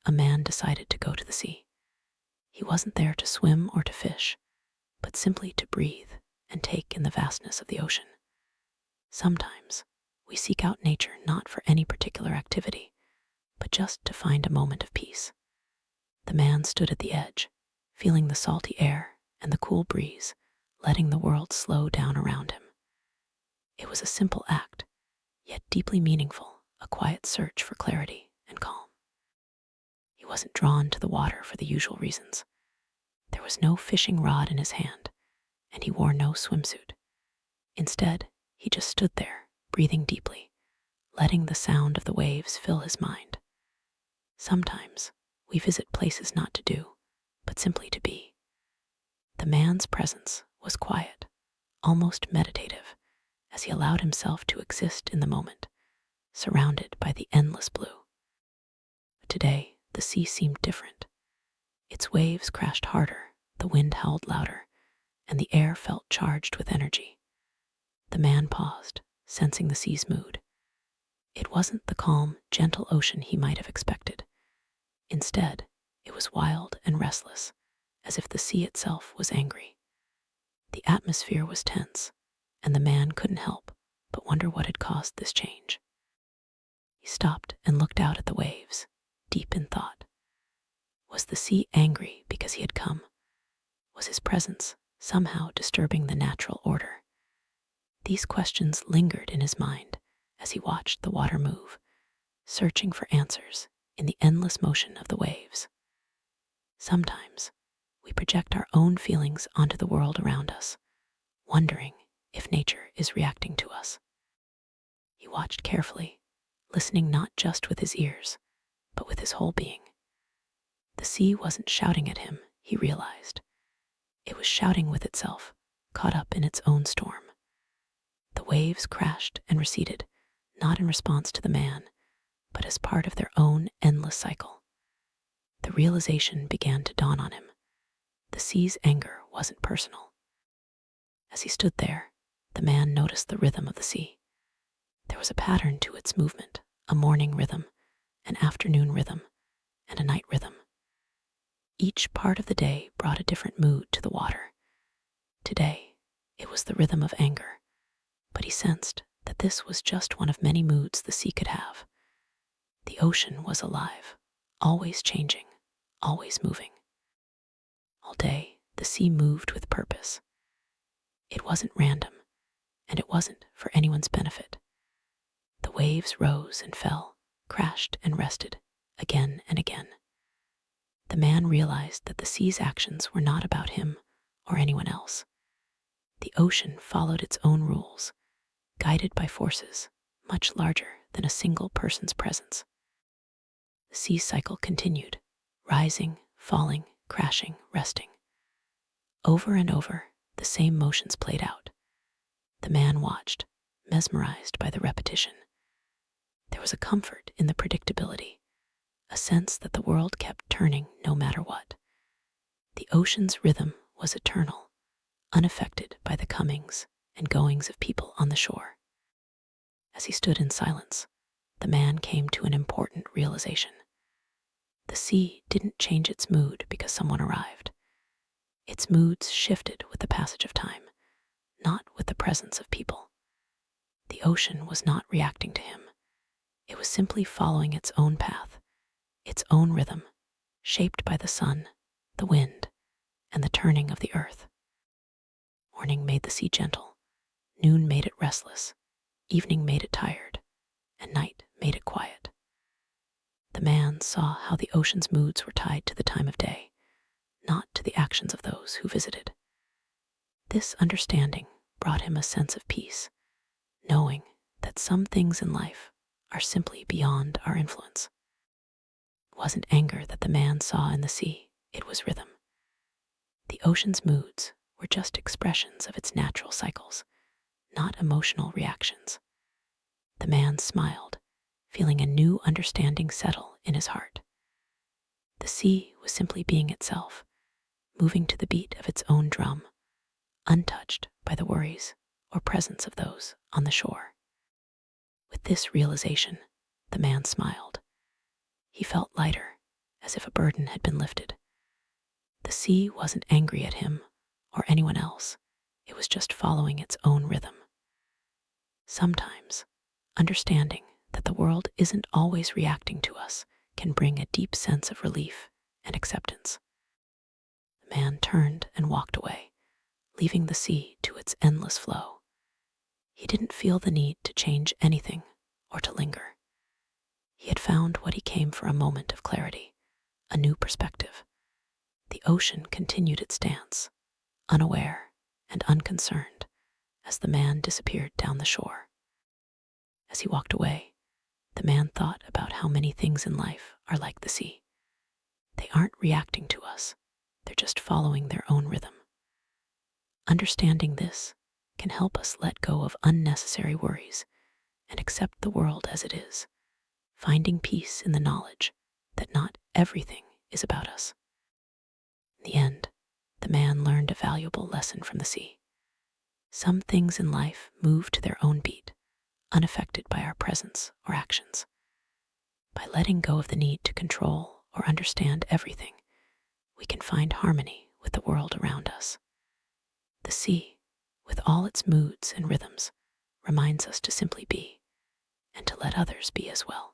a man decided to go to the sea. He wasn't there to swim or to fish, but simply to breathe and take in the vastness of the ocean. Sometimes we seek out nature not for any particular activity, but just to find a moment of peace. The man stood at the edge, feeling the salty air and the cool breeze, letting the world slow down around him. It was a simple act, yet deeply meaningful, a quiet search for clarity and calm. He wasn't drawn to the water for the usual reasons. There was no fishing rod in his hand, and he wore no swimsuit. Instead, he just stood there, breathing deeply, letting the sound of the waves fill his mind. Sometimes we visit places not to do, but simply to be. The man's presence was quiet, almost meditative, as he allowed himself to exist in the moment, surrounded by the endless blue. But today, the sea seemed different. Its waves crashed harder, the wind howled louder, and the air felt charged with energy. The man paused, sensing the sea's mood. It wasn't the calm, gentle ocean he might have expected. Instead, it was wild and restless, as if the sea itself was angry. The atmosphere was tense, and the man couldn't help but wonder what had caused this change. He stopped and looked out at the waves, deep in thought. Was the sea angry because he had come? Was his presence somehow disturbing the natural order? These questions lingered in his mind as he watched the water move, searching for answers in the endless motion of the waves. Sometimes we project our own feelings onto the world around us, wondering if nature is reacting to us. He watched carefully, listening not just with his ears, but with his whole being. The sea wasn't shouting at him, he realized. It was shouting with itself, caught up in its own storm. The waves crashed and receded, not in response to the man, but as part of their own endless cycle. The realization began to dawn on him. The sea's anger wasn't personal. As he stood there, the man noticed the rhythm of the sea. There was a pattern to its movement, a morning rhythm, an afternoon rhythm, and a night rhythm. Each part of the day brought a different mood to the water. Today, it was the rhythm of anger, but he sensed that this was just one of many moods the sea could have. The ocean was alive, always changing, always moving. All day, the sea moved with purpose. It wasn't random, and it wasn't for anyone's benefit. The waves rose and fell, crashed and rested, again and again. The man realized that the sea's actions were not about him or anyone else. The ocean followed its own rules, guided by forces much larger than a single person's presence. The sea cycle continued, rising, falling, crashing, resting. Over and over, the same motions played out. The man watched, mesmerized by the repetition. There was a comfort in the predictability, a sense that the world kept turning no matter what. The ocean's rhythm was eternal, unaffected by the comings and goings of people on the shore. As he stood in silence, the man came to an important realization. The sea didn't change its mood because someone arrived. Its moods shifted with the passage of time, not with the presence of people. The ocean was not reacting to him. It was simply following its own path, its own rhythm, shaped by the sun, the wind, and the turning of the earth. Morning made the sea gentle, noon made it restless, evening made it tired, and night made it quiet. The man saw how the ocean's moods were tied to the time of day, not to the actions of those who visited. This understanding brought him a sense of peace, knowing that some things in life are simply beyond our influence. It wasn't anger that the man saw in the sea, it was rhythm. The ocean's moods were just expressions of its natural cycles, not emotional reactions. The man smiled, feeling a new understanding settle in his heart. The sea was simply being itself, moving to the beat of its own drum, untouched by the worries or presence of those on the shore. With this realization, the man smiled. He felt lighter, as if a burden had been lifted. The sea wasn't angry at him or anyone else. It was just following its own rhythm. Sometimes, understanding that the world isn't always reacting to us can bring a deep sense of relief and acceptance. The man turned and walked away, leaving the sea to its endless flow. He didn't feel the need to change anything or to linger. He had found what he came for: a moment of clarity, a new perspective. The ocean continued its dance, unaware and unconcerned, as the man disappeared down the shore. As he walked away, the man thought about how many things in life are like the sea. They aren't reacting to us, they're just following their own rhythm. Understanding this can help us let go of unnecessary worries and accept the world as it is, finding peace in the knowledge that not everything is about us. In the end, the man learned a valuable lesson from the sea. Some things in life move to their own beat, unaffected by our presence or actions. By letting go of the need to control or understand everything, we can find harmony with the world around us. The sea, with all its moods and rhythms, reminds us to simply be and to let others be as well.